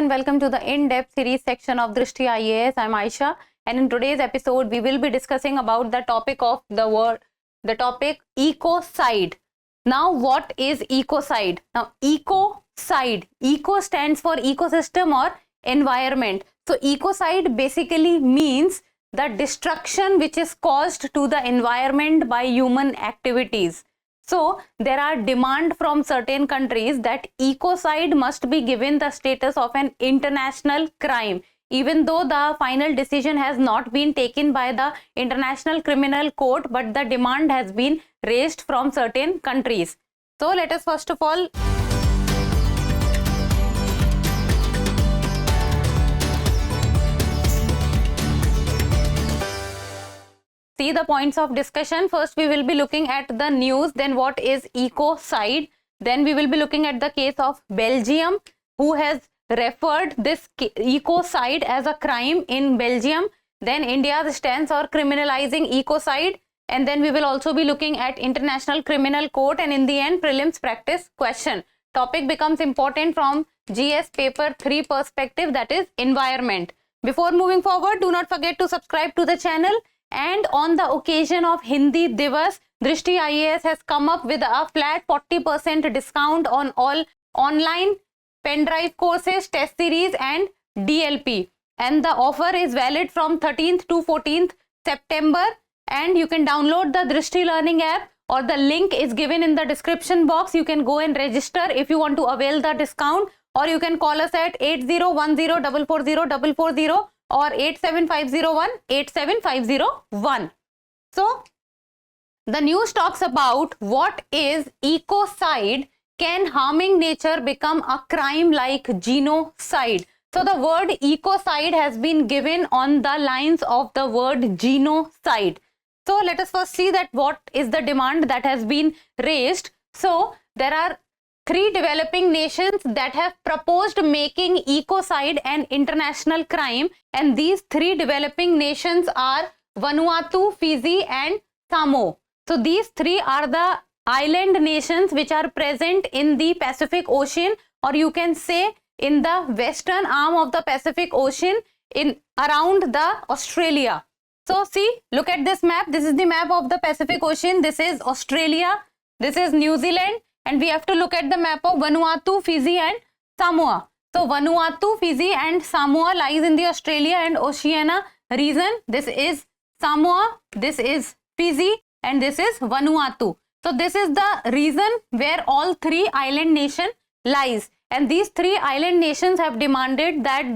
and welcome to the in-depth series section of Drishti IAS. I'm Aisha, and in today's episode we will be discussing about the topic of the topic ecocide. Now what is ecocide? Now ecocide, eco stands for ecosystem or environment. So ecocide basically means the destruction which is caused to the environment by human activities. So there are demand from certain countries that ecocide must be given the status of an international crime, even though the final decision has not been taken by the International Criminal Court, but the demand has been raised from certain countries. So let us first of all see the points of discussion. First we will be looking at the news, then what is ecocide, then we will be looking at the case of Belgium, who has referred this ecocide as a crime in Belgium, then India's stance on criminalizing ecocide, and then we will also be looking at International Criminal Court, and in the end prelims practice question. Topic becomes important from GS paper 3 perspective, that is environment. Before moving forward, do not forget to subscribe to the channel. And on the occasion of Hindi Divas, Drishti IAS has come up with a flat 40% discount on all online pen drive courses, test series and DLP. And the offer is valid from 13th to 14th September. And you can download the Drishti Learning app, or the link is given in the description box. You can go and register if you want to avail the discount, or you can call us at 8010440440 or 87501 So the news talks about what is ecocide. Can harming nature become a crime like genocide? So the word ecocide has been given on the lines of the word genocide. So let us first see that what is the demand that has been raised. So there are 3 developing nations that have proposed making ecocide an international crime, and these 3 developing nations are Vanuatu, Fiji and Samoa. So these 3 are the island nations which are present in the Pacific Ocean, or you can say in the western arm of the Pacific Ocean, in around the Australia. So see, look at this map. This is the map of the Pacific Ocean. This is Australia, this is New Zealand, and we have to look at the map of Vanuatu, Fiji and Samoa. So Vanuatu, Fiji and Samoa lies in the Australia and Oceania region. This is Samoa, this is Fiji and this is Vanuatu. So this is the region where all 3 island nations lies, and these 3 island nations have demanded that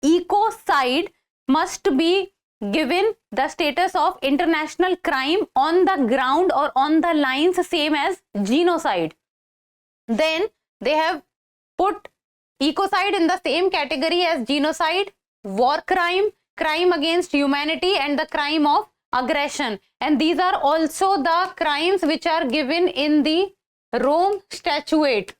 ecocide must be given the status of international crime on the ground or on the lines same as genocide. Then they have put ecocide in the same category as genocide, war crime, crime against humanity and the crime of aggression. And these are also the crimes which are given in the Rome Statute.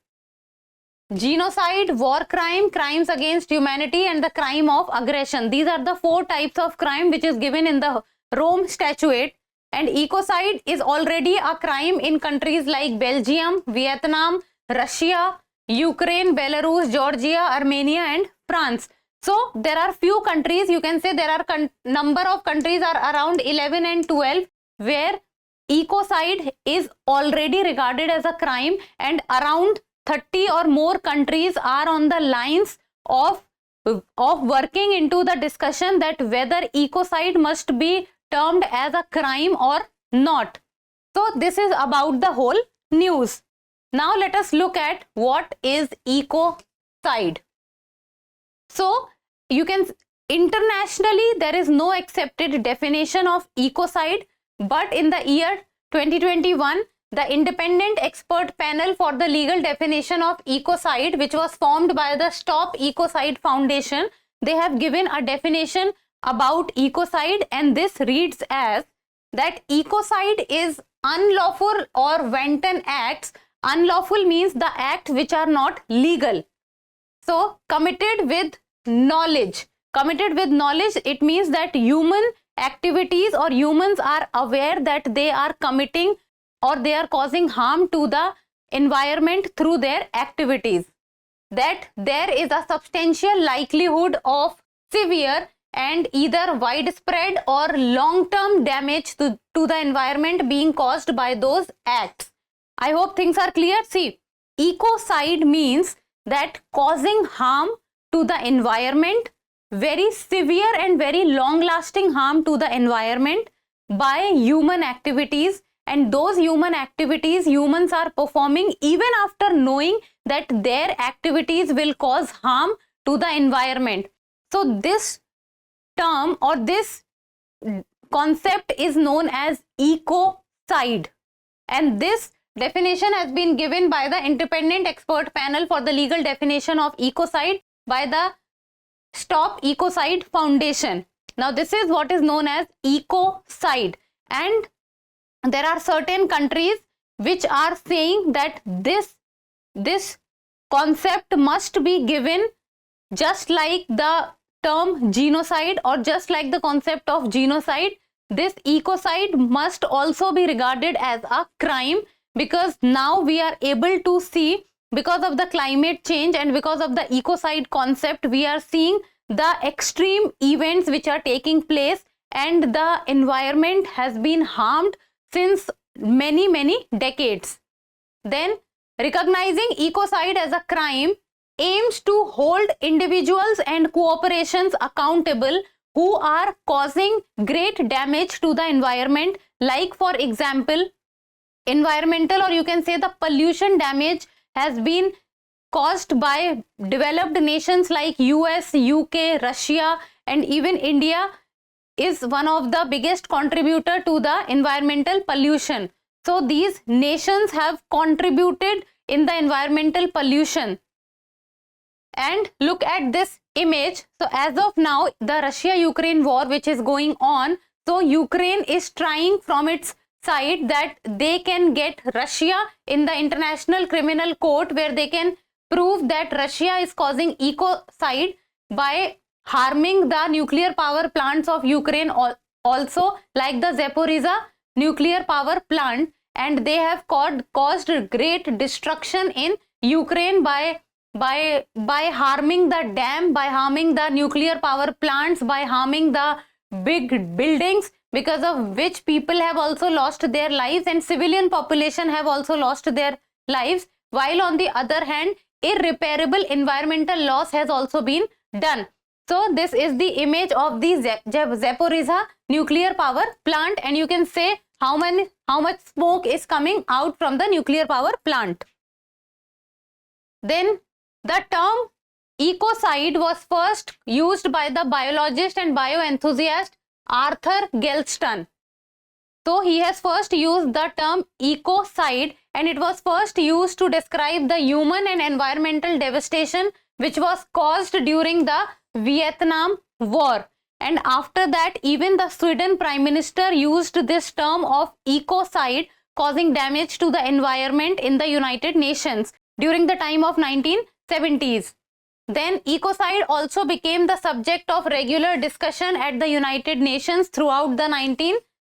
Genocide, war crime, crimes against humanity and the crime of aggression. These are the 4 types of crime which is given in the Rome Statute. And ecocide is already a crime in countries like Belgium, Vietnam, Russia, Ukraine, Belarus, Georgia, Armenia and France. So there are few countries, you can say there are number of countries are around 11 and 12 where ecocide is already regarded as a crime, and around 30 or more countries are on the lines of working into the discussion that whether ecocide must be termed as a crime or not. So this is about the whole news. Now let us look at what is ecocide. So you can, internationally there is no accepted definition of ecocide, but in the year 2021 the independent expert panel for the legal definition of ecocide, which was formed by the Stop Ecocide Foundation, they have given a definition about ecocide, and this reads as that ecocide is unlawful or wanton acts. Unlawful means the acts which are not legal. So committed with knowledge. Committed with knowledge, it means that human activities or humans are aware that they are committing or they are causing harm to the environment through their activities. that there is a substantial likelihood of severe and either widespread or long-term damage to the environment being caused by those acts. I hope things are clear. See, ecocide means that causing harm to the environment, very severe and very long-lasting harm to the environment by human activities, and those human activities humans are performing even after knowing that their activities will cause harm to the environment. So this term or this concept is known as ecocide, and this definition has been given by the independent expert panel for the legal definition of ecocide by the Stop Ecocide Foundation. Now this is what is known as ecocide, and there are certain countries which are saying that this concept must be given just like the term genocide or just like the concept of genocide. This ecocide must also be regarded as a crime, because now we are able to see, because of the climate change and because of the ecocide concept, we are seeing the extreme events which are taking place, and the environment has been harmed since many decades. Then recognizing ecocide as a crime aims to hold individuals and corporations accountable who are causing great damage to the environment, like for example environmental, or you can say the pollution damage has been caused by developed nations like US, UK, Russia, and even India is one of the biggest contributor to the environmental pollution. So these nations have contributed in the environmental pollution. And look at this image. So as of now, the Russia-Ukraine war which is going on, so Ukraine is trying from its side that they can get Russia in the International Criminal Court, where they can prove that Russia is causing ecocide by harming the nuclear power plants of Ukraine also, like the Zaporizhzhia nuclear power plant, and they have caused great destruction in Ukraine by harming the dam, by harming the nuclear power plants, by harming the big buildings, because of which people have also lost their lives and civilian population have also lost their lives, while on the other hand irreparable environmental loss has also been done. So this is the image of the Zaporizhzhia nuclear power plant, and you can say how much smoke is coming out from the nuclear power plant. Then the term ecocide was first used by the biologist and bioenthusiast Arthur Gelston. So he has first used the term ecocide, and it was first used to describe the human and environmental devastation which was caused during the Vietnam War. And after that, even the Sweden Prime Minister used this term of ecocide, causing damage to the environment, in the United Nations during the time of 1970s. Then ecocide also became the subject of regular discussion at the United Nations throughout the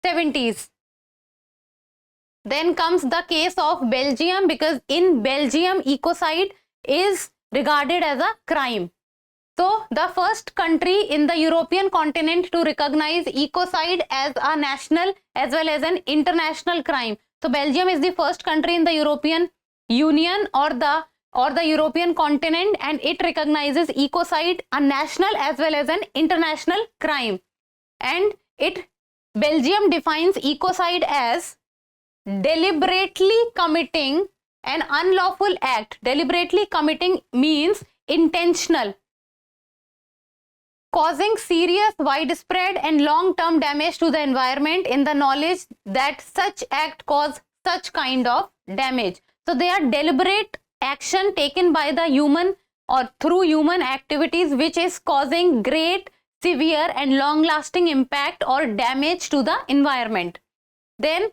1970s. Then comes the case of Belgium, because in Belgium ecocide is regarded as a crime. So the first country in the European continent to recognize ecocide as a national as well as an international crime. So Belgium is the first country in the European Union or the European continent, and it recognizes ecocide a national as well as an international crime. And Belgium defines ecocide as deliberately committing an unlawful act. Deliberately committing means intentional, causing serious, widespread and long-term damage to the environment in the knowledge that such act cause such kind of damage. So they are deliberate action taken by the human or through human activities which is causing great, severe and long-lasting impact or damage to the environment. Then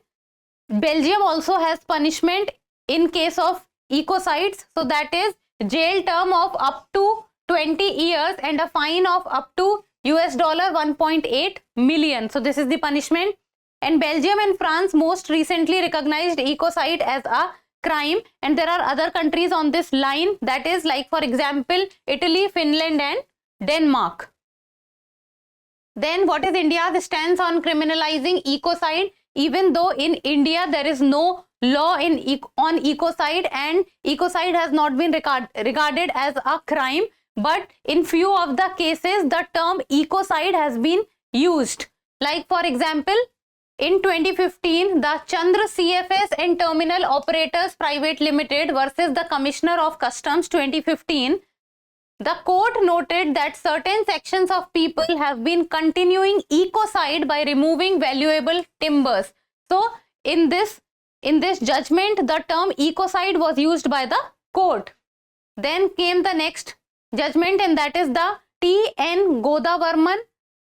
Belgium also has punishment in case of ecocides. So that is jail term of up to 20 years and a fine of up to $1.8 million. So this is the punishment. And Belgium and France most recently recognized ecocide as a crime, and there are other countries on this line, that is like for example Italy, Finland and Denmark. Then what is India's stance on criminalizing ecocide? Even though in India there is no law on ecocide and ecocide has not been regarded as a crime, but in few of the cases the term ecocide has been used. Like for example, in 2015, the Chandra CFS and Terminal Operators Private Limited versus the Commissioner of Customs 2015, the court noted that certain sections of people have been continuing ecocide by removing valuable timbers. So in this judgment, the term ecocide was used by the court. Then came the next judgment, and that is the T.N. Godavarman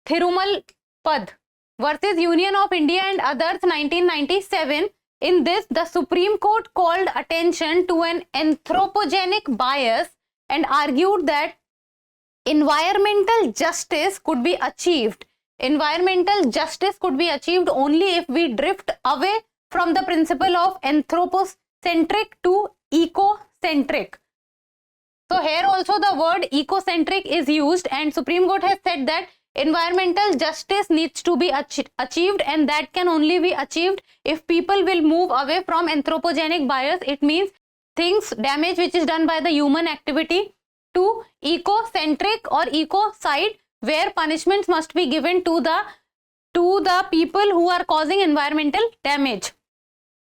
Thirumal Pad versus Union of India and others 1997. In this, the Supreme Court called attention to an anthropogenic bias and argued that environmental justice could be achieved. Environmental justice could be achieved only if we drift away from the principle of anthropocentric to ecocentric. So here also the word ecocentric is used, and Supreme Court has said that environmental justice needs to be achieved, and that can only be achieved if people will move away from anthropogenic bias. It means damage which is done by the human activity, to ecocentric or ecocide, where punishments must be given to the people who are causing environmental damage.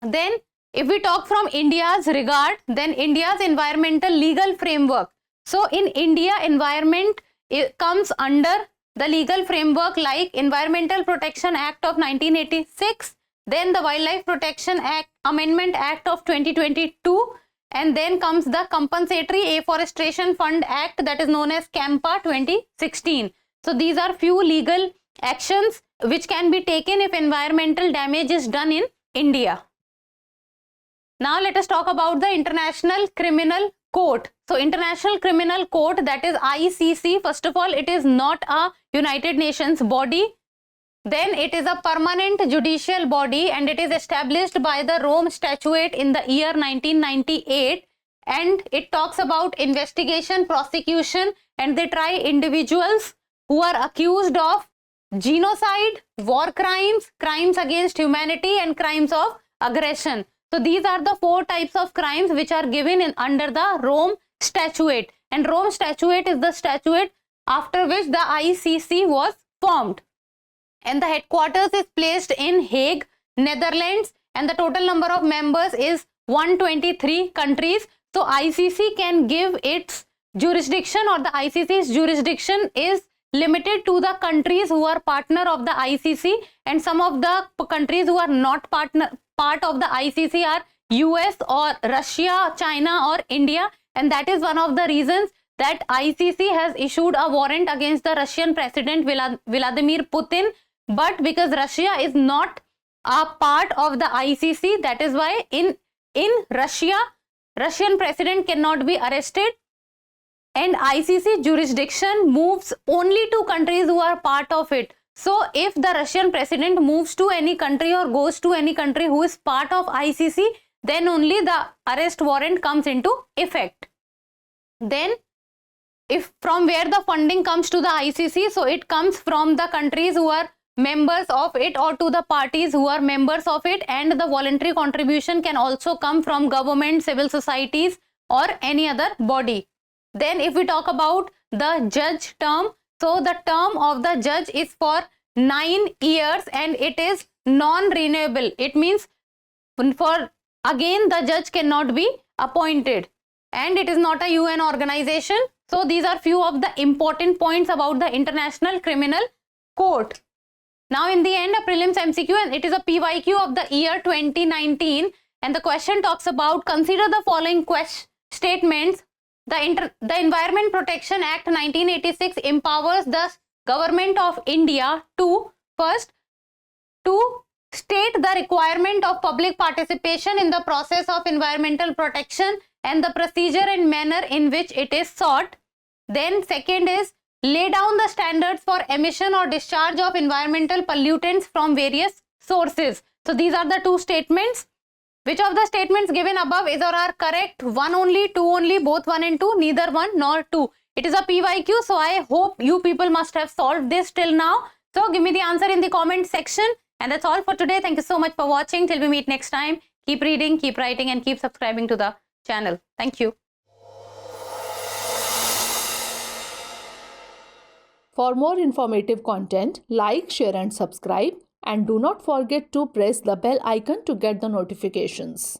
Then if we talk from India's regard, then India's environmental legal framework. So in India, environment comes under the legal framework like Environmental Protection Act of 1986, then the Wildlife Protection Act Amendment Act of 2022, and then comes the Compensatory Afforestation Fund Act, that is known as CAMPA 2016. So these are few legal actions which can be taken if environmental damage is done in India. Now let us talk about the International Criminal Court. So International Criminal Court, that is ICC, first of all, it is not a United Nations body. Then it is a permanent judicial body, and it is established by the Rome Statute in the year 1998, and it talks about investigation, prosecution, and they try individuals who are accused of genocide, war crimes, crimes against humanity and crimes of aggression. So these are the 4 types of crimes which are given under the Rome Statute, and Rome Statute is the statute after which the ICC was formed. And the headquarters is placed in Hague, Netherlands, and the total number of members is 123 countries. So ICC can give its jurisdiction, or the ICC's jurisdiction is limited to the countries who are partner of the ICC, and some of the countries who are not part of the ICC are US or Russia, China or India, and that is one of the reasons that ICC has issued a warrant against the Russian President Vladimir Putin. But because Russia is not a part of the ICC, that is why in Russia, Russian president cannot be arrested, and ICC jurisdiction moves only to countries who are part of it. So if the Russian president moves to any country or goes to any country who is part of ICC, then only the arrest warrant comes into effect. Then if from where the funding comes to the ICC, so it comes from the countries who are members of it or to the parties who are members of it, and the voluntary contribution can also come from government, civil societies or any other body. Then if we talk about the judge term, so the term of the judge is for 9 years and it is non-renewable. It means again the judge cannot be appointed, and it is not a UN organization. So these are few of the important points about the International Criminal Court. Now in the end, a prelims MCQ, and it is a PYQ of the year 2019, and the question talks about, consider the following statements. The Environment Protection Act 1986 empowers the government of India to first to state the requirement of public participation in the process of environmental protection and the procedure and manner in which it is sought. Then second is lay down the standards for emission or discharge of environmental pollutants from various sources. So these are the 2 statements. Which of the statements given above is or are correct? 1 only, 2 only, both 1 and 2, neither 1 nor 2. It is a PYQ, so I hope you people must have solved this till now. So give me the answer in the comment section. And that's all for today. Thank you so much for watching. Till we meet next time, keep reading, keep writing, and keep subscribing to the channel. Thank you. For more informative content, like, share and subscribe, and do not forget to press the bell icon to get the notifications.